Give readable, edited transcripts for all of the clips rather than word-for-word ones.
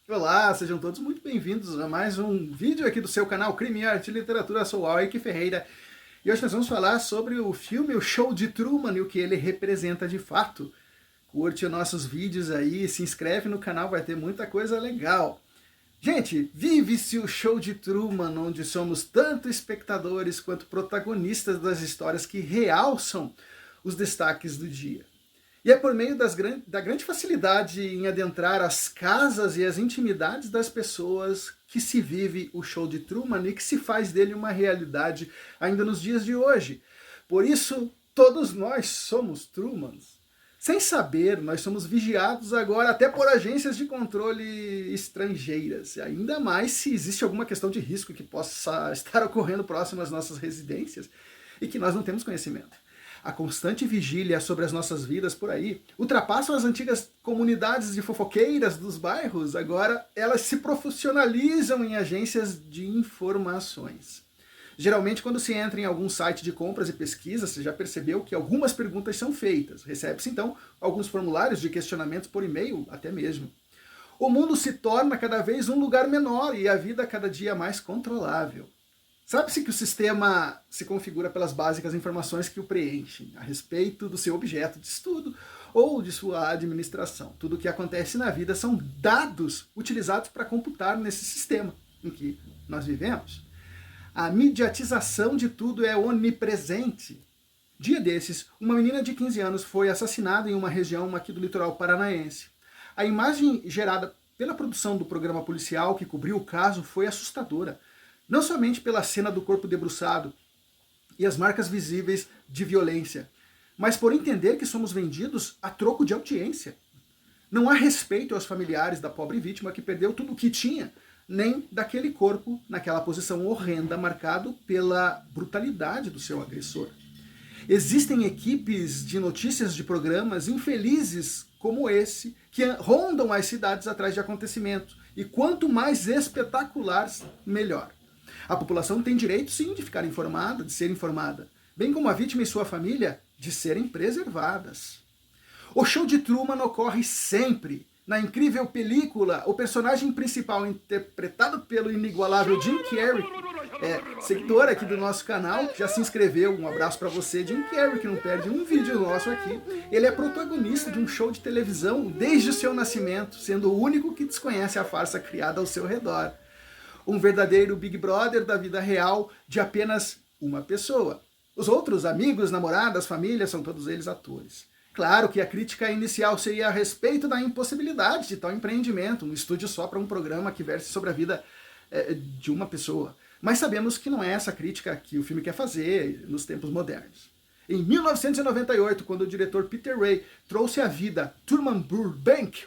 Olá, sejam todos muito bem-vindos a mais um vídeo aqui do seu canal Crime, Arte e Literatura. Eu sou o Alec Ferreira e hoje nós vamos falar sobre o filme O Show de Truman e o que ele representa de fato. Curte os nossos vídeos aí, se inscreve no canal, vai ter muita coisa legal. Gente, vive-se o Show de Truman, onde somos tanto espectadores quanto protagonistas das histórias que realçam os destaques do dia. E é por meio da grande facilidade em adentrar as casas e as intimidades das pessoas que se vive o Show de Truman e que se faz dele uma realidade ainda nos dias de hoje. Por isso, todos nós somos Trumans. Sem saber, nós somos vigiados agora até por agências de controle estrangeiras. Ainda mais se existe alguma questão de risco que possa estar ocorrendo próximo às nossas residências e que nós não temos conhecimento. A constante vigília sobre as nossas vidas por aí ultrapassam as antigas comunidades de fofoqueiras dos bairros. Agora elas se profissionalizam em agências de informações. Geralmente, quando se entra em algum site de compras e pesquisas, você já percebeu que algumas perguntas são feitas. Recebe-se, então, alguns formulários de questionamentos por e-mail, até mesmo. O mundo se torna cada vez um lugar menor e a vida cada dia mais controlável. Sabe-se que o sistema se configura pelas básicas informações que o preenchem a respeito do seu objeto de estudo ou de sua administração. Tudo o que acontece na vida são dados utilizados para computar nesse sistema em que nós vivemos. A mediatização de tudo é onipresente. Dia desses, uma menina de 15 anos foi assassinada em uma região aqui do litoral paranaense. A imagem gerada pela produção do programa policial que cobriu o caso foi assustadora. Não somente pela cena do corpo debruçado e as marcas visíveis de violência, mas por entender que somos vendidos a troco de audiência. Não há respeito aos familiares da pobre vítima que perdeu tudo o que tinha, nem daquele corpo naquela posição horrenda marcado pela brutalidade do seu agressor. Existem equipes de notícias de programas infelizes como esse, que rondam as cidades atrás de acontecimentos, e quanto mais espetaculares, melhor. A população tem direito, sim, de ficar informada, de ser informada, bem como a vítima e sua família de serem preservadas. O Show de Truman ocorre sempre. Na incrível película, o personagem principal, interpretado pelo inigualável Jim Carrey, seguidor aqui do nosso canal, já se inscreveu, um abraço para você, Jim Carrey, que não perde um vídeo nosso aqui. Ele é protagonista de um show de televisão desde o seu nascimento, sendo o único que desconhece a farsa criada ao seu redor. Um verdadeiro Big Brother da vida real de apenas uma pessoa. Os outros, amigos, namoradas, famílias, são todos eles atores. Claro que a crítica inicial seria a respeito da impossibilidade de tal empreendimento, um estúdio só para um programa que verse sobre a vida de uma pessoa. Mas sabemos que não é essa crítica que o filme quer fazer nos tempos modernos. Em 1998, quando o diretor Peter Ray trouxe à vida Truman Burbank,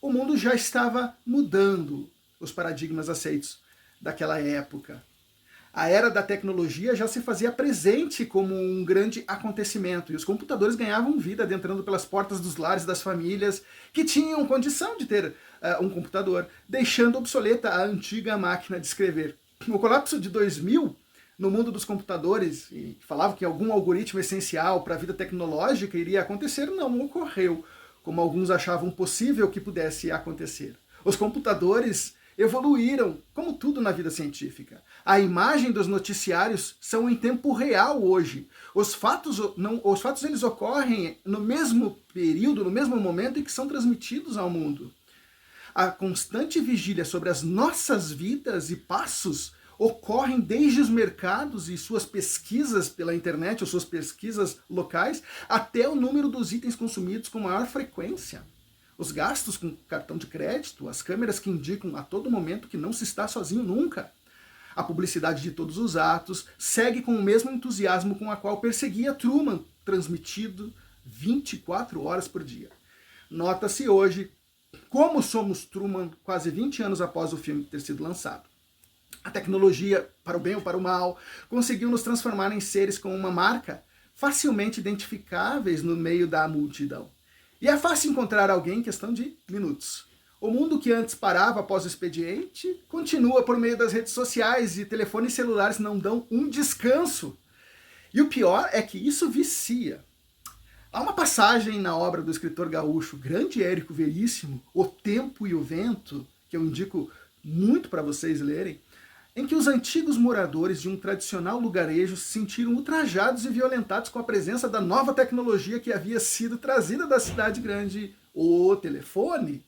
o mundo já estava mudando os paradigmas aceitos daquela época. A era da tecnologia já se fazia presente como um grande acontecimento, e os computadores ganhavam vida adentrando pelas portas dos lares das famílias que tinham condição de ter um computador, deixando obsoleta a antiga máquina de escrever. O colapso de 2000, no mundo dos computadores, e falava que algum algoritmo essencial para a vida tecnológica iria acontecer, não ocorreu, como alguns achavam possível que pudesse acontecer. Os computadores evoluíram, como tudo na vida científica. A imagem dos noticiários são em tempo real hoje. Os fatos eles ocorrem no mesmo período, no mesmo momento em que são transmitidos ao mundo. A constante vigília sobre as nossas vidas e passos ocorrem desde os mercados e suas pesquisas pela internet, ou suas pesquisas locais, até o número dos itens consumidos com maior frequência. Os gastos com cartão de crédito, as câmeras que indicam a todo momento que não se está sozinho nunca. A publicidade de todos os atos segue com o mesmo entusiasmo com a qual perseguia Truman, transmitido 24 horas por dia. Nota-se hoje como somos Truman quase 20 anos após o filme ter sido lançado. A tecnologia, para o bem ou para o mal, conseguiu nos transformar em seres com uma marca facilmente identificáveis no meio da multidão. E é fácil encontrar alguém em questão de minutos. O mundo que antes parava após o expediente continua por meio das redes sociais, e telefones celulares não dão um descanso. E o pior é que isso vicia. Há uma passagem na obra do escritor gaúcho, grande Érico Veríssimo, O Tempo e o Vento, que eu indico muito para vocês lerem, em que os antigos moradores de um tradicional lugarejo se sentiram ultrajados e violentados com a presença da nova tecnologia que havia sido trazida da cidade grande, o telefone.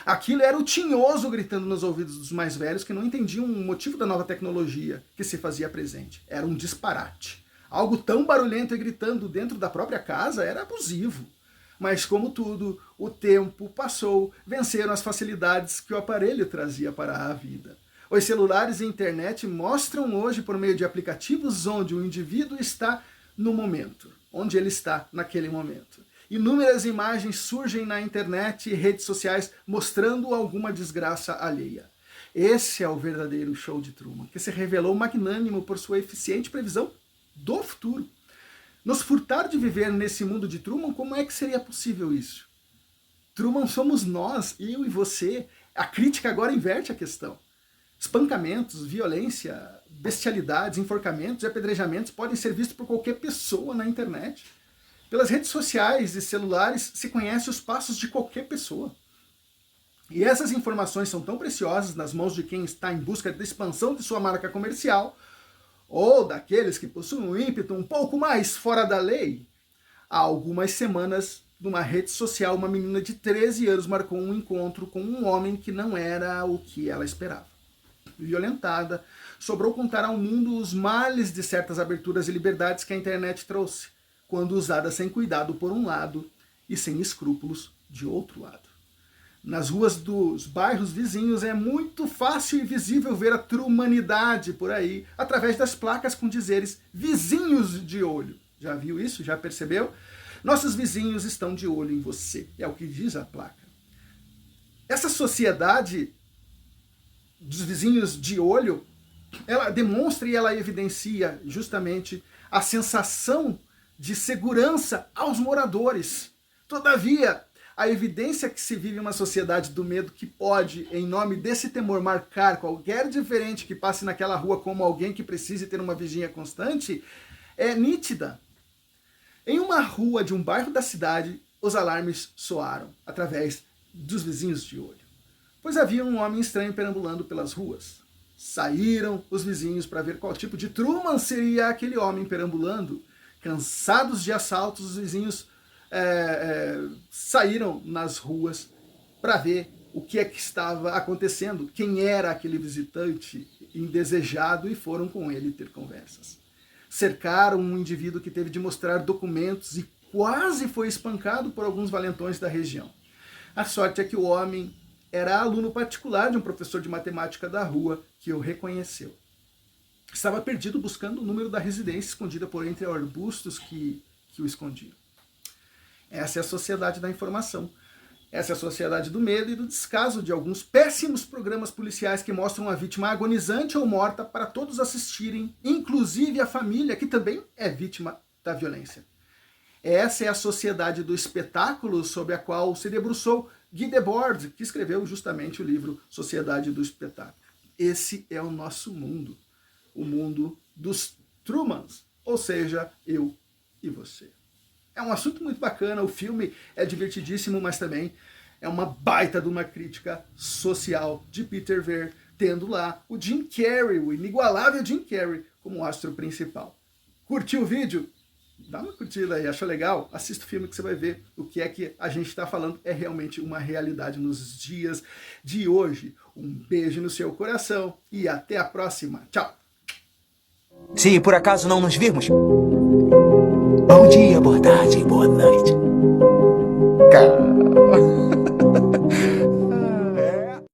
Aquilo era o tinhoso gritando nos ouvidos dos mais velhos que não entendiam o motivo da nova tecnologia que se fazia presente. Era um disparate. Algo tão barulhento e gritando dentro da própria casa era abusivo. Mas como tudo, o tempo passou, venceram as facilidades que o aparelho trazia para a vida. Os celulares e a internet mostram hoje, por meio de aplicativos, onde o indivíduo está no momento, onde ele está naquele momento. Inúmeras imagens surgem na internet e redes sociais mostrando alguma desgraça alheia. Esse é o verdadeiro show de Truman, que se revelou magnânimo por sua eficiente previsão do futuro. Nos furtar de viver nesse mundo de Truman, como é que seria possível isso? Truman somos nós, eu e você. A crítica agora inverte a questão. Espancamentos, violência, bestialidades, enforcamentos e apedrejamentos podem ser vistos por qualquer pessoa na internet. Pelas redes sociais e celulares se conhece os passos de qualquer pessoa. E essas informações são tão preciosas nas mãos de quem está em busca da expansão de sua marca comercial, ou daqueles que possuem um ímpeto um pouco mais fora da lei. Há algumas semanas, numa rede social, uma menina de 13 anos marcou um encontro com um homem que não era o que ela esperava. Violentada, sobrou contar ao mundo os males de certas aberturas e liberdades que a internet trouxe, quando usada sem cuidado por um lado e sem escrúpulos de outro lado. Nas ruas dos bairros vizinhos é muito fácil e visível ver a trumanidade por aí, através das placas com dizeres vizinhos de olho. Já viu isso? Já percebeu? Nossos vizinhos estão de olho em você, é o que diz a placa. Essa sociedade dos vizinhos de olho, ela demonstra e ela evidencia justamente a sensação de segurança aos moradores. Todavia, a evidência que se vive uma sociedade do medo que pode, em nome desse temor, marcar qualquer diferente que passe naquela rua como alguém que precise ter uma vigia constante, é nítida. Em uma rua de um bairro da cidade, os alarmes soaram através dos vizinhos de olho, pois havia um homem estranho perambulando pelas ruas. Saíram os vizinhos para ver qual tipo de Truman seria aquele homem perambulando. Cansados de assaltos, os vizinhos saíram nas ruas para ver o que é que estava acontecendo, quem era aquele visitante indesejado, e foram com ele ter conversas. Cercaram um indivíduo que teve de mostrar documentos e quase foi espancado por alguns valentões da região. A sorte é que o homem era aluno particular de um professor de matemática da rua, que o reconheceu. Estava perdido buscando o número da residência escondida por entre arbustos que o escondiam. Essa é a sociedade da informação. Essa é a sociedade do medo e do descaso de alguns péssimos programas policiais que mostram a vítima agonizante ou morta para todos assistirem, inclusive a família, que também é vítima da violência. Essa é a sociedade do espetáculo sobre a qual se debruçou Guy Debord, que escreveu justamente o livro Sociedade do Espetáculo. Esse é o nosso mundo. O mundo dos Trumans, ou seja, eu e você. É um assunto muito bacana, o filme é divertidíssimo, mas também é uma baita de uma crítica social de Peter Weir, tendo lá o Jim Carrey, o inigualável Jim Carrey, como astro principal. Curtiu o vídeo? Dá uma curtida aí, achou legal? Assista o filme que você vai ver o que é que a gente está falando. É realmente uma realidade nos dias de hoje. Um beijo no seu coração e até a próxima. Tchau! Se por acaso não nos virmos, bom dia, boa tarde, boa noite.